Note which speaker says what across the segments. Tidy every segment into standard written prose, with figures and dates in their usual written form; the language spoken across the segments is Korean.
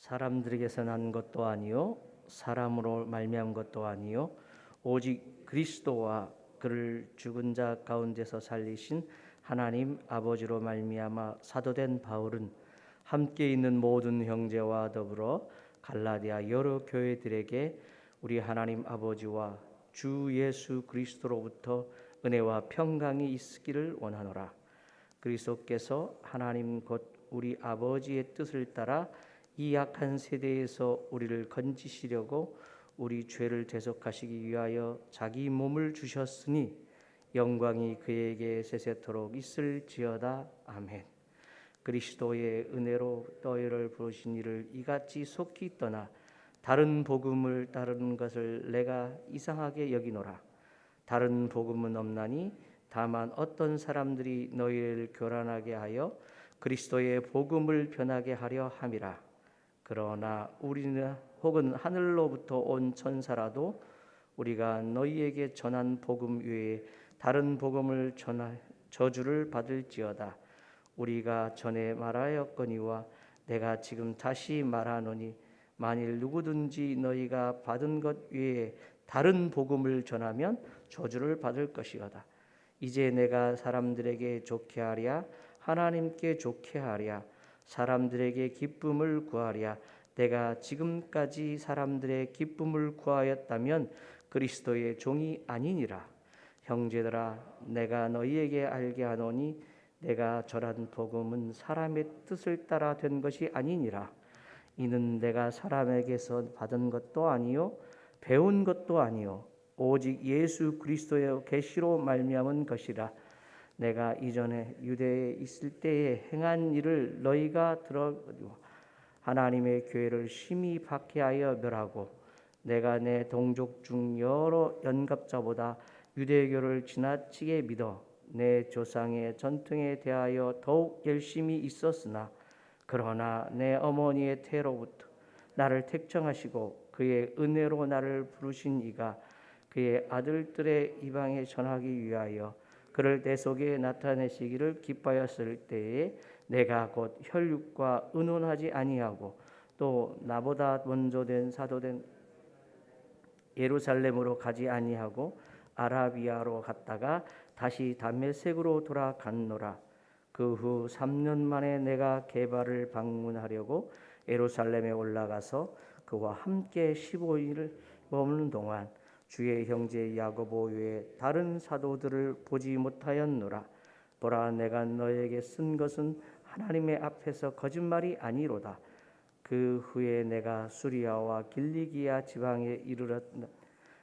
Speaker 1: 사람들에게서 난 것도 아니요 사람으로 말미암은 것도 아니요 오직 그리스도와 그를 죽은 자 가운데서 살리신 하나님 아버지로 말미암아 사도된 바울은 함께 있는 모든 형제와 더불어 갈라디아 여러 교회들에게 우리 하나님 아버지와 주 예수 그리스도로부터 은혜와 평강이 있기를 원하노라. 그리스도께서 하나님 곧 우리 아버지의 뜻을 따라 이 약한 세대에서 우리를 건지시려고 우리 죄를 대속하시기 위하여 자기 몸을 주셨으니 영광이 그에게 세세토록 있을지어다. 아멘. 그리스도의 은혜로 너희를 부르신 이를 이같이 속히 떠나 다른 복음을 따르는 것을 내가 이상하게 여기노라. 다른 복음은 없나니 다만 어떤 사람들이 너희를 교란하게 하여 그리스도의 복음을 변하게 하려 함이라. 그러나 우리는 혹은 하늘로부터 온 천사라도 우리가 너희에게 전한 복음 외에 다른 복음을 전하 저주를 받을지어다. 우리가 전에 말하였거니와 내가 지금 다시 말하노니 만일 누구든지 너희가 받은 것 외에 다른 복음을 전하면 저주를 받을 것이로다. 이제 내가 사람들에게 좋게 하랴 하나님께 좋게 하랴 사람들에게 기쁨을 구하랴. 내가 지금까지 사람들의 기쁨을 구하였다면 그리스도의 종이 아니니라. 형제들아, 내가 너희에게 알게 하노니 내가 전한 복음은 사람의 뜻을 따라 된 것이 아니니라. 이는 내가 사람에게서 받은 것도 아니요 배운 것도 아니요 오직 예수 그리스도의 계시로 말미암은 것이라. 내가 이전에 유대에 있을 때에 행한 일을 너희가 들었고 하나님의 교회를 심히 박해하여 멸하고 내가 내 동족 중 여러 연갑자보다 유대교를 지나치게 믿어 내 조상의 전통에 대하여 더욱 열심히 있었으나 그러나 내 어머니의 태로부터 나를 택정하시고 그의 은혜로 나를 부르신 이가 그의 아들들의 이방에 전하기 위하여 그를 내 속에 나타내시기를 기뻐하였을 때에 내가 곧 혈육과 의논하지 아니하고 또 나보다 먼저 된 사도된 예루살렘으로 가지 아니하고 아라비아로 갔다가 다시 다메섹으로 돌아갔노라. 그 후 3년 만에 내가 게바를 방문하려고 예루살렘에 올라가서 그와 함께 15일을 머무는 동안 주의 형제 야고보 외에 다른 사도들을 보지 못하였노라. 보라, 내가 너에게 쓴 것은 하나님의 앞에서 거짓말이 아니로다. 그 후에 내가 수리아와 길리기아 지방에 이르렀다.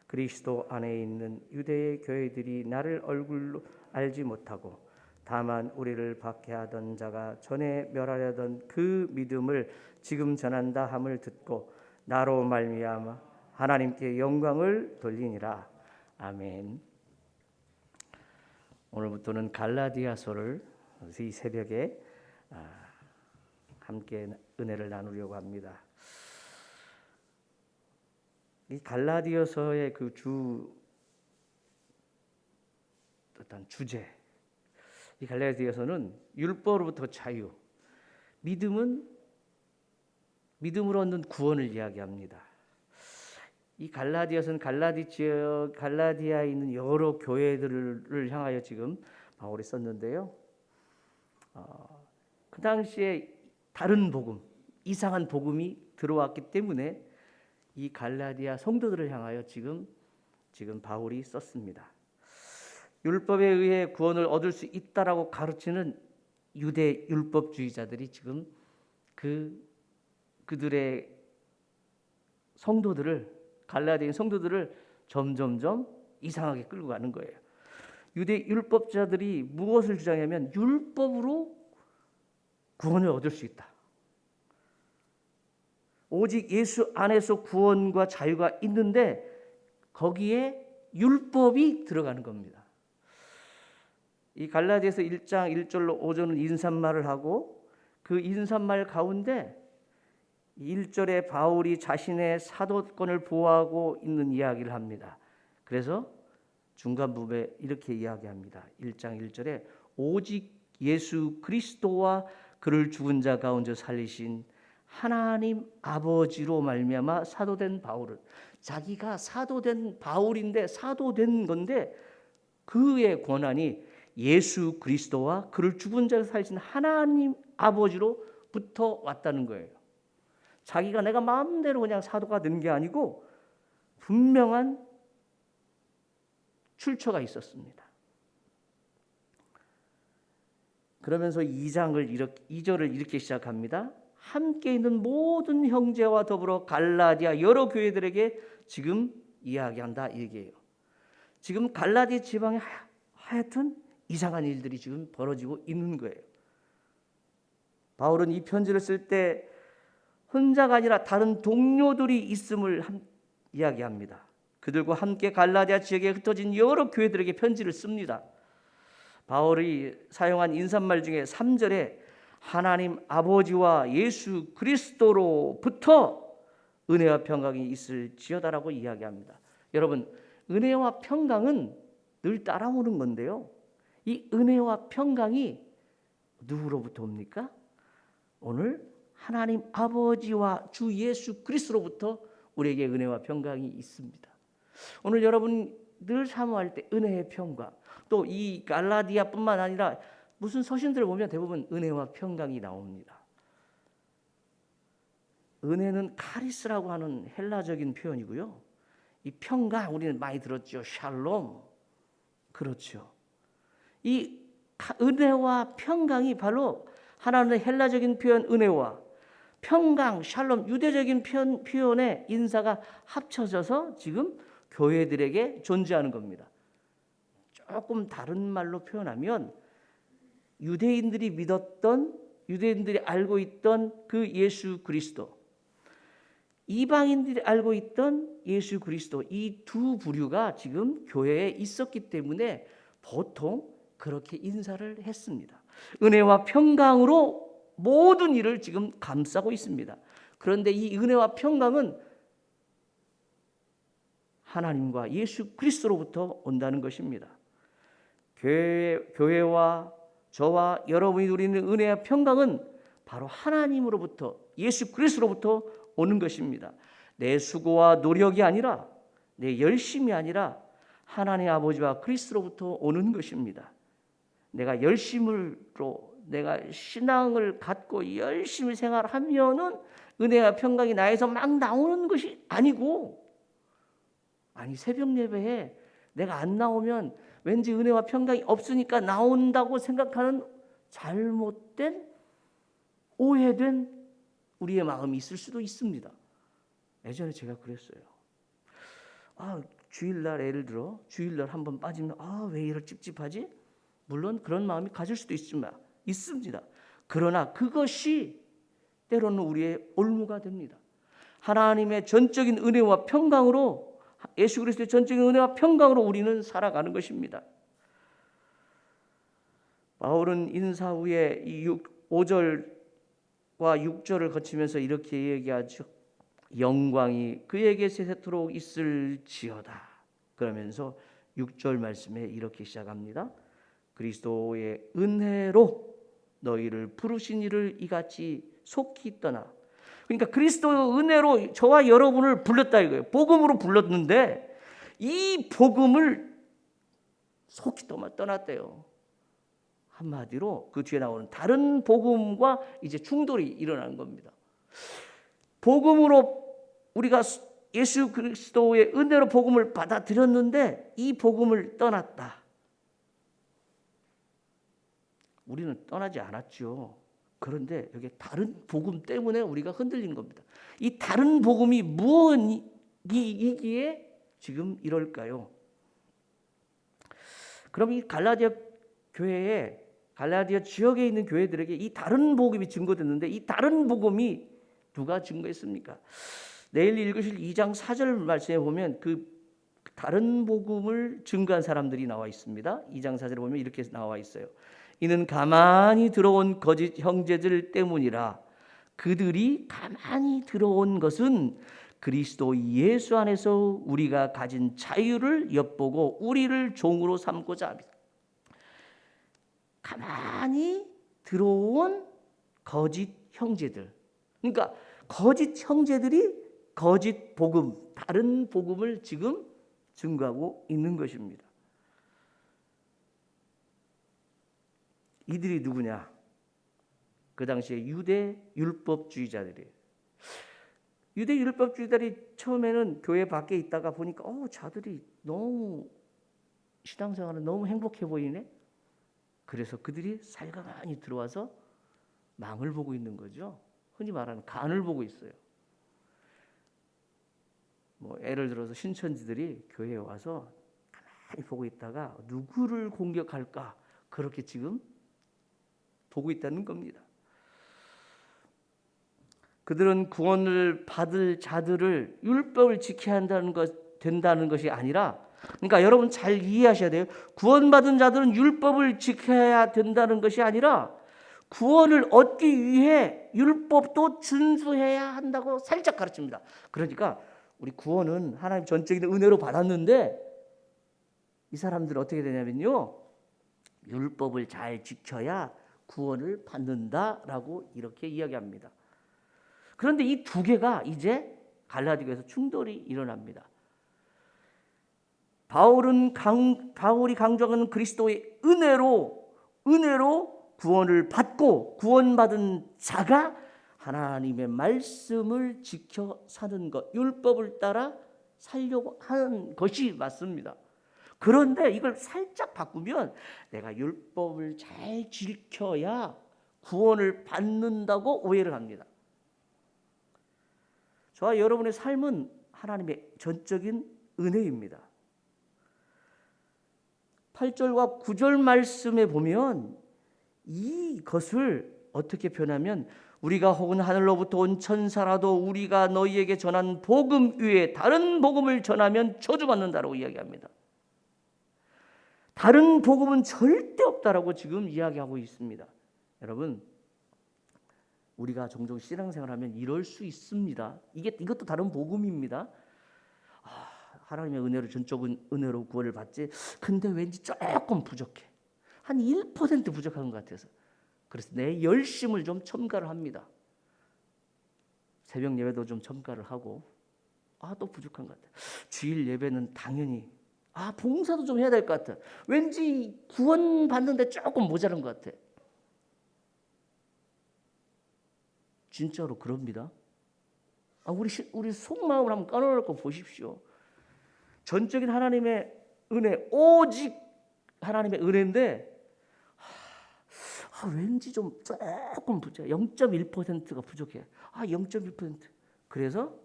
Speaker 1: 그리스도 안에 있는 유대의 교회들이 나를 얼굴로 알지 못하고 다만 우리를 박해하던 자가 전에 멸하려던 그 믿음을 지금 전한다 함을 듣고 나로 말미암아 하나님께 영광을 돌리니라. 아멘. 오늘부터는 갈라디아서를 이 새벽에 함께 은혜를 나누려고 합니다. 이 갈라디아서의 그 주제, 이 갈라디아서는 율법으로부터 자유, 믿음으로 얻는 구원을 이야기합니다. 이 갈라디아서는 갈라디아에 있는 여러 교회들을 향하여 지금 바울이 썼는데요. 그 당시에 다른 복음, 이상한 복음이 들어왔기 때문에 이 갈라디아 성도들을 향하여 지금 바울이 썼습니다. 율법에 의해 구원을 얻을 수 있다라고 가르치는 유대 율법주의자들이 지금 그들의 성도들을 갈라디아 성도들을 점점점 이상하게 끌고 가는 거예요. 유대 율법자들이 무엇을 주장하냐면 율법으로 구원을 얻을 수 있다. 오직 예수 안에서 구원과 자유가 있는데 거기에 율법이 들어가는 겁니다. 이 갈라디아서 1장 1절로 5절은 인사말을 하고 그 인사말 가운데 1절에 바울이 자신의 사도권을 보호하고 있는 이야기를 합니다. 그래서 중간 부분에 이렇게 이야기합니다. 1장 1절에 오직 예수 그리스도와 그를 죽은 자 가운데 살리신 하나님 아버지로 말미암아 사도된 바울은, 자기가 사도된 바울인데 사도된 건데 그의 권한이 예수 그리스도와 그를 죽은 자에서 살리신 하나님 아버지로부터 왔다는 거예요. 자기가 내가 마음대로 그냥 사도가 된 게 아니고 분명한 출처가 있었습니다. 그러면서 2절을 이렇게 시작합니다. 함께 있는 모든 형제와 더불어 갈라디아 여러 교회들에게 지금 이야기한다, 이 얘기예요. 지금 갈라디아 지방에 하여튼 이상한 일들이 지금 벌어지고 있는 거예요. 바울은 이 편지를 쓸 때 혼자가 아니라 다른 동료들이 있음을 이야기합니다. 그들과 함께 갈라디아 지역에 흩어진 여러 교회들에게 편지를 씁니다. 바울이 사용한 인사말 중에 3절에 하나님 아버지와 예수 그리스도로부터 은혜와 평강이 있을지어다라고 이야기합니다. 여러분, 은혜와 평강은 늘 따라오는 건데요, 이 은혜와 평강이 누구로부터 옵니까? 오늘 하나님 아버지와 주 예수 그리스도로부터 우리에게 은혜와 평강이 있습니다. 오늘 여러분 늘 사모할 때 은혜의 평강, 또 이 갈라디아뿐만 아니라 무슨 서신들을 보면 대부분 은혜와 평강이 나옵니다. 은혜는 카리스라고 하는 헬라적인 표현이고요, 이 평강 우리는 많이 들었죠. 샬롬. 그렇죠. 이 은혜와 평강이 바로 하나는 헬라적인 표현 은혜와 평강, 샬롬, 유대적인 표현의 인사가 합쳐져서 지금 교회들에게 존재하는 겁니다. 조금 다른 말로 표현하면 유대인들이 믿었던, 유대인들이 알고 있던 그 예수 그리스도, 이방인들이 알고 있던 예수 그리스도, 이 두 부류가 지금 교회에 있었기 때문에 보통 그렇게 인사를 했습니다. 은혜와 평강으로 모든 일을 지금 감싸고 있습니다. 그런데 이 은혜와 평강은 하나님과 예수 그리스도로부터 온다는 것입니다. 교회와 저와 여러분이 누리는 은혜와 평강은 바로 하나님으로부터, 예수 그리스도로부터 오는 것입니다. 내 수고와 노력이 아니라, 내 열심이 아니라 하나님 아버지와 그리스도로부터 오는 것입니다. 내가 열심으로, 내가 신앙을 갖고 열심히 생활하면은 은혜와 평강이 나에서 막 나오는 것이 아니고, 아니 새벽 예배에 내가 안 나오면 왠지 은혜와 평강이 없으니까 나온다고 생각하는 잘못된, 오해된 우리의 마음이 있을 수도 있습니다. 예전에 제가 그랬어요. 주일날, 예를 들어 주일날 한번 빠지면 왜 이렇게 찝찝하지? 물론 그런 마음이 가질 수도 있습니다. 그러나 그것이 때로는 우리의 올무가 됩니다. 하나님의 전적인 은혜와 평강으로, 예수 그리스도의 전적인 은혜와 평강으로 우리는 살아가는 것입니다. 바울은 인사 후에 5절과 6절을 거치면서 이렇게 얘기하죠. 영광이 그에게 세세토록 있을지어다. 그러면서 6절 말씀에 이렇게 시작합니다. 그리스도의 은혜로 너희를 부르신 이를 이같이 속히 떠나. 그러니까 그리스도의 은혜로 저와 여러분을 불렀다 이거예요. 복음으로 불렀는데 이 복음을 속히 떠났대요. 한마디로 그 뒤에 나오는 다른 복음과 이제 충돌이 일어나는 겁니다. 복음으로 우리가 예수 그리스도의 은혜로 복음을 받아들였는데 이 복음을 떠났다. 우리는 떠나지 않았죠. 그런데 여기 다른 복음 때문에 우리가 흔들린 겁니다. 이 다른 복음이 무엇이기에 지금 이럴까요? 그럼 이 갈라디아 교회에, 갈라디아 지역에 있는 교회들에게 이 다른 복음이 증거됐는데 이 다른 복음이 누가 증거했습니까? 내일 읽으실 2장 4절 말씀에 보면 그 다른 복음을 증거한 사람들이 나와 있습니다. 2장 4절에 보면 이렇게 나와 있어요. 이는 가만히 들어온 거짓 형제들 때문이라. 그들이 가만히 들어온 것은 그리스도 예수 안에서 우리가 가진 자유를 엿보고 우리를 종으로 삼고자 합니다. 가만히 들어온 거짓 형제들. 그러니까 거짓 형제들이 거짓 복음, 다른 복음을 지금 증거하고 있는 것입니다. 이들이 누구냐? 그 당시에 유대 율법주의자들이에요. 유대 율법주의자들이 처음에는 교회 밖에 있다가 보니까 자들이 너무 신앙생활은 너무 행복해 보이네. 그래서 그들이 살가만히 들어와서 망을 보고 있는 거죠. 흔히 말하는 간을 보고 있어요. 예를 들어서 신천지들이 교회에 와서 가만히 보고 있다가 누구를 공격할까 그렇게 지금 보고 있다는 겁니다. 그들은 구원을 받을 자들을 율법을 지켜야 된다는 것이 아니라, 그러니까 여러분 잘 이해하셔야 돼요. 구원받은 자들은 율법을 지켜야 된다는 것이 아니라 구원을 얻기 위해 율법도 준수해야 한다고 살짝 가르칩니다. 그러니까 우리 구원은 하나님 전적인 은혜로 받았는데 이 사람들은 어떻게 되냐면요, 율법을 잘 지켜야 구원을 받는다라고 이렇게 이야기합니다. 그런데 이 두 개가 이제 갈라디아에서 충돌이 일어납니다. 바울이 강조하는 그리스도의 은혜로 구원을 받고 구원받은 자가 하나님의 말씀을 지켜 사는 것, 율법을 따라 살려고 하는 것이 맞습니다. 그런데 이걸 살짝 바꾸면 내가 율법을 잘 지켜야 구원을 받는다고 오해를 합니다. 저와 여러분의 삶은 하나님의 전적인 은혜입니다. 8절과 9절 말씀에 보면 이것을 어떻게 표현하면 우리가 혹은 하늘로부터 온 천사라도 우리가 너희에게 전한 복음 외에 다른 복음을 전하면 저주받는다라고 이야기합니다. 다른 복음은 절대 없다라고 지금 이야기하고 있습니다. 여러분, 우리가 종종 신앙생활하면 이럴 수 있습니다. 이것도 다른 복음입니다. 하나님의 은혜로 전적인 은혜로 구원을 받지. 근데 왠지 조금 부족해. 한 1% 부족한 것 같아서. 그래서 내 열심을 좀 첨가를 합니다. 새벽 예배도 좀 첨가를 하고 또 부족한 것 같아. 주일 예배는 당연히 봉사도 좀 해야 될 것 같아. 왠지 구원 받는데 조금 모자란 것 같아. 진짜로 그럽니다. 우리 속마음을 한번 꺼내놓고 보십시오. 전적인 하나님의 은혜, 오직 하나님의 은혜인데 왠지 좀 조금 부족해. 0.1%가 부족해. 0.1%. 그래서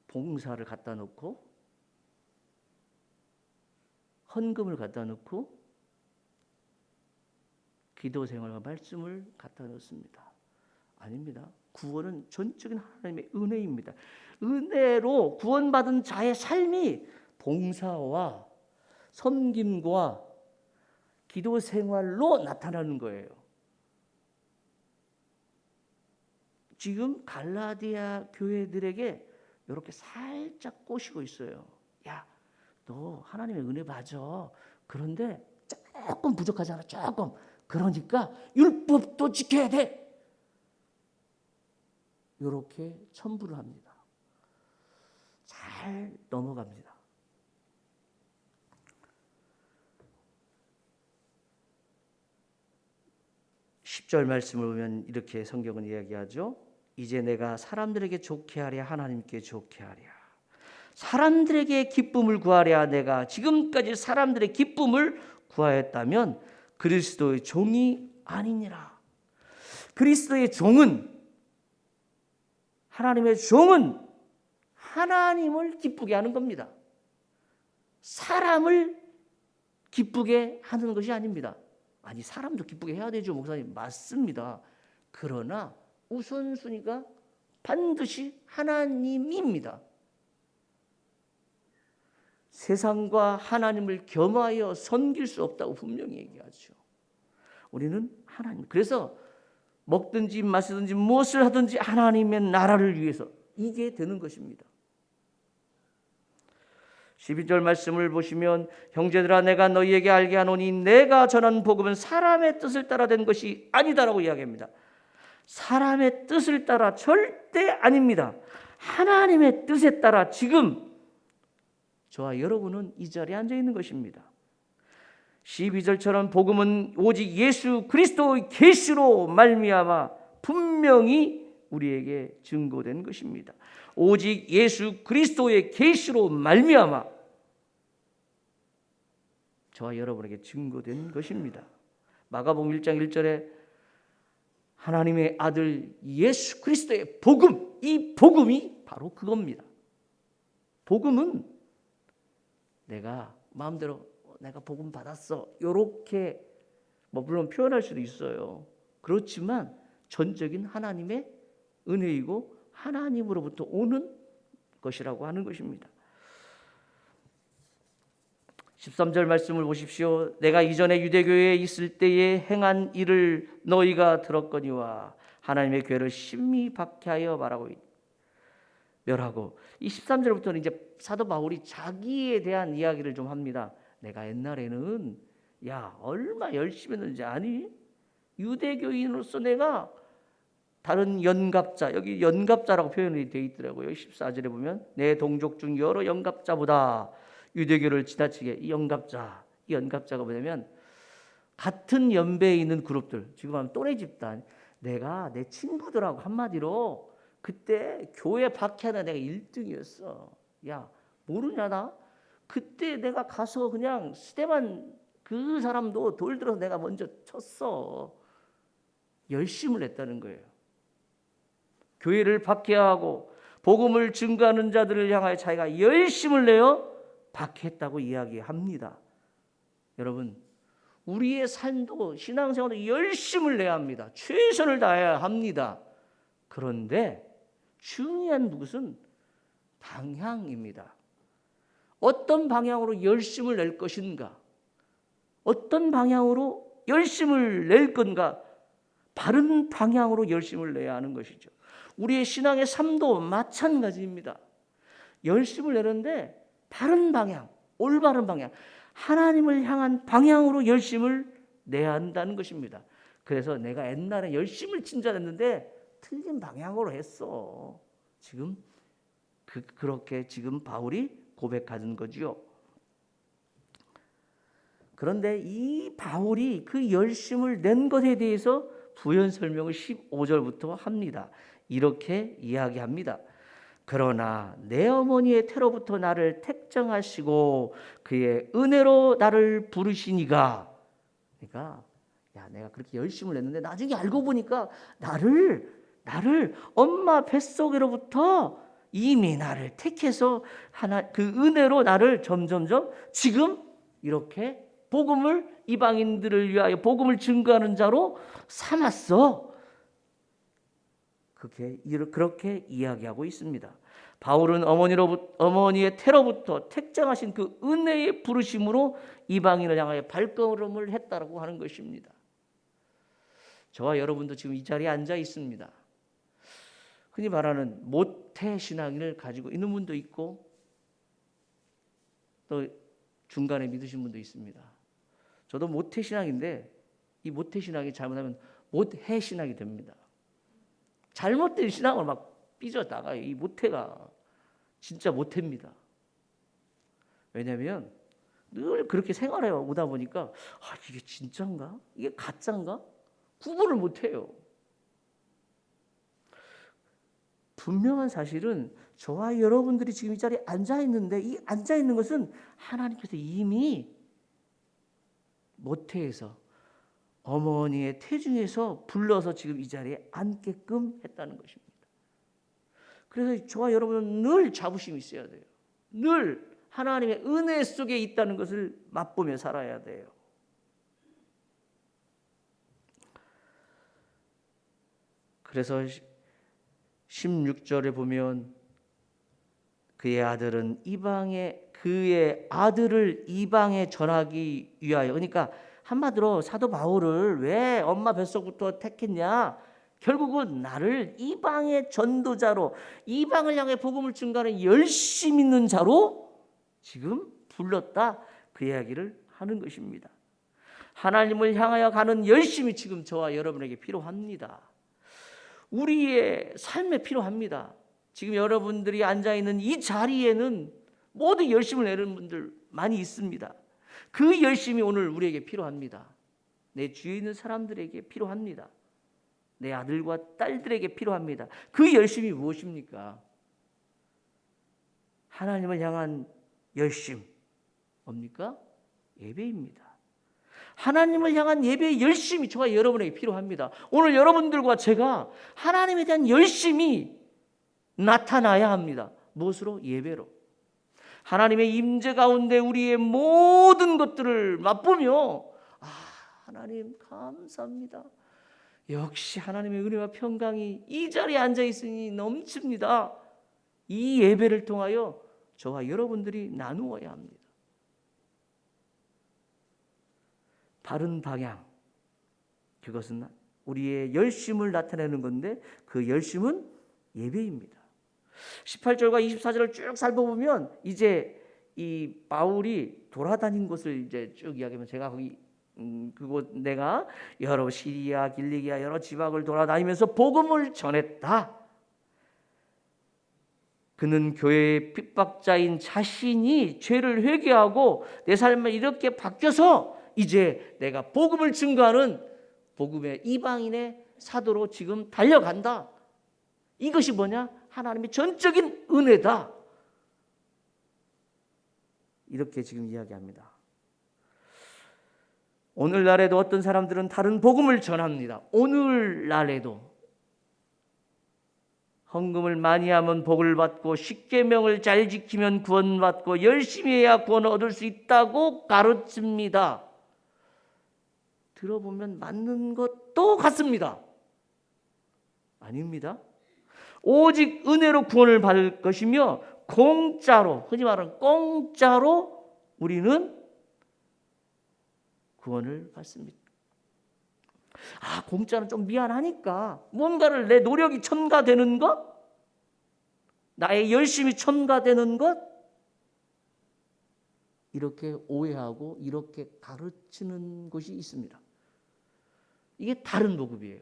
Speaker 1: 봉사를 갖다 놓고 헌금을 갖다 놓고 기도 생활과 말씀을 갖다 놓습니다. 아닙니다. 구원은 전적인 하나님의 은혜입니다. 은혜로 구원받은 자의 삶이 봉사와 섬김과 기도 생활로 나타나는 거예요. 지금 갈라디아 교회들에게 이렇게 살짝 꼬시고 있어요. 야, 너 하나님의 은혜 맞아. 그런데 조금 부족하잖아. 조금. 그러니까 율법도 지켜야 돼. 이렇게 첨부를 합니다. 잘 넘어갑니다. (10절) 말씀을 보면 이렇게 성경은 이야기하죠. 이제 내가 사람들에게 좋게 하랴 하나님께 좋게 하랴. 사람들에게 기쁨을 구하랴. 내가 지금까지 사람들의 기쁨을 구하였다면 그리스도의 종이 아니니라. 그리스도의 종은, 하나님의 종은 하나님을 기쁘게 하는 겁니다. 사람을 기쁘게 하는 것이 아닙니다. 아니, 사람도 기쁘게 해야 되죠, 목사님. 맞습니다. 그러나 우선순위가 반드시 하나님입니다. 세상과 하나님을 겸하여 섬길 수 없다고 분명히 얘기하죠. 우리는 하나님, 그래서 먹든지 마시든지 무엇을 하든지 하나님의 나라를 위해서, 이게 되는 것입니다. 12절 말씀을 보시면 형제들아 내가 너희에게 알게 하노니 내가 전한 복음은 사람의 뜻을 따라 된 것이 아니다라고 이야기합니다. 사람의 뜻을 따라 절대 아닙니다. 하나님의 뜻에 따라 지금 저와 여러분은 이 자리에 앉아 있는 것입니다. 12절처럼 복음은 오직 예수 그리스도의 계시로 말미암아 분명히 우리에게 증거된 것입니다. 오직 예수 그리스도의 계시로 말미암아 저와 여러분에게 증거된 것입니다. 마가복음 1장 1절에 하나님의 아들 예수 그리스도의 복음, 이 복음이 바로 그겁니다. 복음은 내가 마음대로 내가 복음 받았어 이렇게 물론 표현할 수도 있어요. 그렇지만 전적인 하나님의 은혜이고 하나님으로부터 오는 것이라고 하는 것입니다. 13절 말씀을 보십시오. 내가 이전에 유대교회에 있을 때에 행한 일을 너희가 들었거니와 하나님의 교회를 심히 박해하여 말하고 멸하고, 이 13절부터는 이제 사도 바울이 자기에 대한 이야기를 좀 합니다. 내가 옛날에는 얼마 열심히 했는지 아니? 유대교인으로서 내가 다른 연갑자, 여기 연갑자라고 표현이 되어 있더라고요. 14절에 보면 내 동족 중 여러 연갑자보다 유대교를 지나치게, 이 연갑자가 뭐냐면 같은 연배에 있는 그룹들, 지금 하면 또래 집단, 내가 내 친구들하고 한마디로 그때 교회 박해하다 내가 1등이었어. 야 모르냐 나? 그때 내가 가서 그냥 스테반 그 사람도 돌 들어서 내가 먼저 쳤어. 열심을 했다는 거예요. 교회를 박해하고 복음을 증거하는 자들을 향하여 자기가 열심을 내어 박해했다고 이야기합니다. 여러분, 우리의 삶도 신앙생활도 열심을 내야 합니다. 최선을 다해야 합니다. 그런데 중요한 것은 방향입니다. 어떤 방향으로 열심을 낼 것인가? 어떤 방향으로 열심을 낼 건가? 바른 방향으로 열심을 내야 하는 것이죠. 우리의 신앙의 삶도 마찬가지입니다. 열심을 내는데 바른 방향, 올바른 방향, 하나님을 향한 방향으로 열심을 내야 한다는 것입니다. 그래서 내가 옛날에 열심을 진전했는데 틀린 방향으로 했어. 지금 그렇게 지금 바울이 고백하는 거지요. 그런데 이 바울이 그 열심을 낸 것에 대해서 부연 설명을 15절부터 합니다. 이렇게 이야기합니다. 그러나 내 어머니의 태로부터 나를 택정하시고 그의 은혜로 나를 부르시니가, 그러니까 내가 그렇게 열심을 냈는데 나중에 알고 보니까 나를 엄마 뱃속으로부터 이미 나를 택해서 그 은혜로 나를 점점점 지금 이렇게 복음을 이방인들을 위하여 복음을 증거하는 자로 삼았어. 그렇게 이야기하고 있습니다. 바울은 어머니의 태로부터 택정하신 그 은혜의 부르심으로 이방인을 향하여 발걸음을 했다라고 하는 것입니다. 저와 여러분도 지금 이 자리에 앉아 있습니다. 흔히 말하는 모태 신앙을 가지고 있는 분도 있고 또 중간에 믿으신 분도 있습니다. 저도 모태 신앙인데 이 모태 신앙이 잘못하면 모태 신앙이 됩니다. 잘못된 신앙을 막 삐져나가요. 이 모태가 진짜 모태입니다. 왜냐하면 늘 그렇게 생활해 오다 보니까 이게 진짜인가? 이게 가짜인가? 구분을 못해요. 분명한 사실은 저와 여러분들이 지금 이 자리에 앉아있는데 이 앉아있는 것은 하나님께서 이미 모태에서 어머니의 태중에서 불러서 지금 이 자리에 앉게끔 했다는 것입니다. 그래서 저와 여러분은 늘 자부심이 있어야 돼요. 늘 하나님의 은혜 속에 있다는 것을 맛보며 살아야 돼요. 그래서 16절에 보면 그의 아들을 이방에 전하기 위하여, 그러니까 한마디로 사도 바울을 왜 엄마 뱃속부터 택했냐? 결국은 나를 이방의 전도자로, 이방을 향해 복음을 증거하는 열심 있는 자로 지금 불렀다, 그 이야기를 하는 것입니다. 하나님을 향하여 가는 열심이 지금 저와 여러분에게 필요합니다. 우리의 삶에 필요합니다. 지금 여러분들이 앉아있는 이 자리에는 모두 열심을 내는 분들 많이 있습니다. 그 열심이 오늘 우리에게 필요합니다. 내 주위에 있는 사람들에게 필요합니다. 내 아들과 딸들에게 필요합니다. 그 열심이 무엇입니까? 하나님을 향한 열심 뭡니까? 예배입니다. 하나님을 향한 예배의 열심이 저와 여러분에게 필요합니다. 오늘 여러분들과 제가 하나님에 대한 열심이 나타나야 합니다. 무엇으로? 예배로. 하나님의 임재 가운데 우리의 모든 것들을 맛보며 하나님 감사합니다. 역시 하나님의 은혜와 평강이 이 자리에 앉아 있으니 넘칩니다. 이 예배를 통하여 저와 여러분들이 나누어야 합니다. 바른 방향, 그것은 우리의 열심을 나타내는 건데 그 열심은 예배입니다. 18절과 24절을 쭉 살펴보면 이제 이 바울이 돌아다닌 곳을 이제 쭉 이야기하면 제가 거기 그곳 내가 여러 시리아, 길리기아 여러 지방을 돌아다니면서 복음을 전했다. 그는 교회의 핍박자인 자신이 죄를 회개하고 내 삶을 이렇게 바뀌어서 이제 내가 복음을 증거하는 복음의 이방인의 사도로 지금 달려간다. 이것이 뭐냐? 하나님의 전적인 은혜다. 이렇게 지금 이야기합니다. 오늘날에도 어떤 사람들은 다른 복음을 전합니다. 오늘날에도 헌금을 많이 하면 복을 받고 십계명을 잘 지키면 구원받고 열심히 해야 구원을 얻을 수 있다고 가르칩니다. 들어보면 맞는 것도 같습니다. 아닙니다. 오직 은혜로 구원을 받을 것이며 공짜로, 흔히 말하는 공짜로 우리는 구원을 받습니다. 공짜는 좀 미안하니까 뭔가를 내 노력이 첨가되는 것, 나의 열심이 첨가되는 것, 이렇게 오해하고 이렇게 가르치는 것이 있습니다. 이게 다른 복음이에요.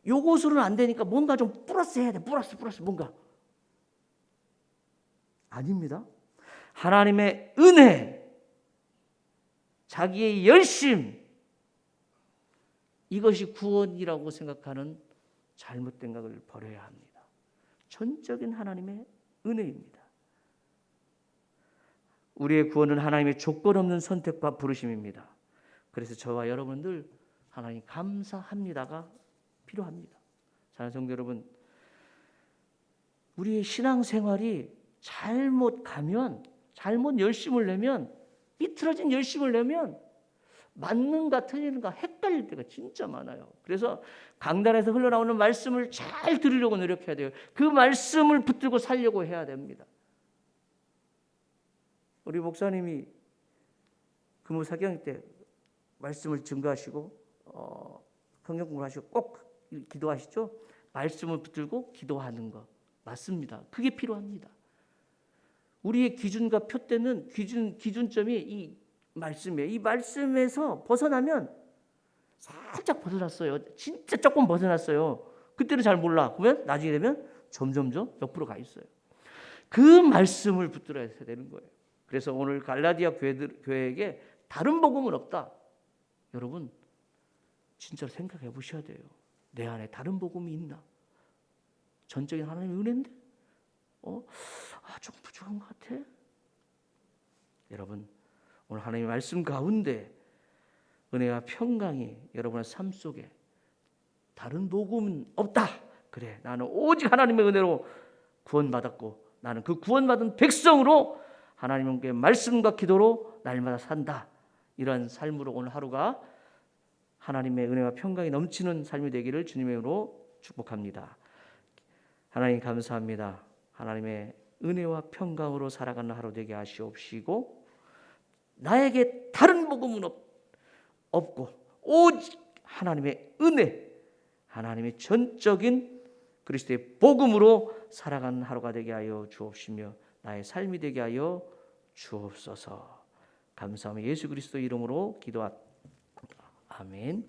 Speaker 1: 요것으로는 안 되니까 뭔가 좀 플러스 해야 돼. 플러스 뭔가. 아닙니다. 하나님의 은혜, 자기의 열심, 이것이 구원이라고 생각하는 잘못된 것을 버려야 합니다. 전적인 하나님의 은혜입니다. 우리의 구원은 하나님의 조건 없는 선택과 부르심입니다. 그래서 저와 여러분들 하나님 감사합니다가 필요합니다. 사랑하는 성도 여러분, 우리의 신앙생활이 잘못 가면, 잘못 열심을 내면, 삐뚤어진 열심을 내면 맞는가 틀리는가 헷갈릴 때가 진짜 많아요. 그래서 강단에서 흘러나오는 말씀을 잘 들으려고 노력해야 돼요. 그 말씀을 붙들고 살려고 해야 됩니다. 우리 목사님이 근무 4개월 때 말씀을 증거하시고 성경 공부를 하시고 꼭 기도하시죠. 말씀을 붙들고 기도하는 것 맞습니다. 그게 필요합니다. 우리의 기준과 표대는 기준점이 이 말씀이에요. 이 말씀에서 벗어나면 살짝 벗어났어요. 진짜 조금 벗어났어요. 그때는 잘 몰라. 그러면 나중에 되면 점점점 옆으로 가 있어요. 그 말씀을 붙들어야 되는 거예요. 그래서 오늘 갈라디아 교회에게 다른 복음은 없다. 여러분 진짜로 생각해 보셔야 돼요. 내 안에 다른 복음이 있나? 전적인 하나님의 은혜인데 좀 부족한 것 같아. 여러분 오늘 하나님의 말씀 가운데 은혜와 평강이 여러분의 삶 속에 다른 복음은 없다. 그래, 나는 오직 하나님의 은혜로 구원받았고 나는 그 구원받은 백성으로 하나님께 말씀과 기도로 날마다 산다. 이런 삶으로 오늘 하루가 하나님의 은혜와 평강이 넘치는 삶이 되기를 주님의 이름으로 축복합니다. 하나님 감사합니다. 하나님의 은혜와 평강으로 살아가는 하루 되게 하시옵시고 나에게 다른 복음은 없고 오직 하나님의 은혜, 하나님의 전적인 그리스도의 복음으로 살아가는 하루가 되게 하여 주옵시며 나의 삶이 되게 하여 주옵소서. 감사하며 예수 그리스도 이름으로 기도합니다. 아멘.